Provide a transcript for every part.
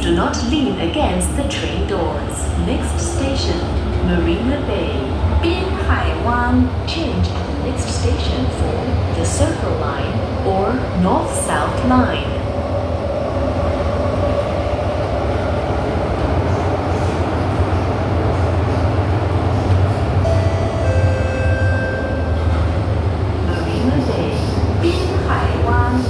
do not lean against the train doors. Next station, Marina Bay. 滨海湾 Change at the next station for the Circle Line or North-South Line. Marina Bay, 滨海湾.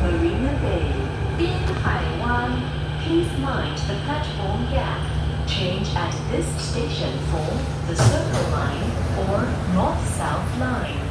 Marina Bay, 滨海湾. Please mind the platform gap. Change at this station for the Circle Line or North-South Line.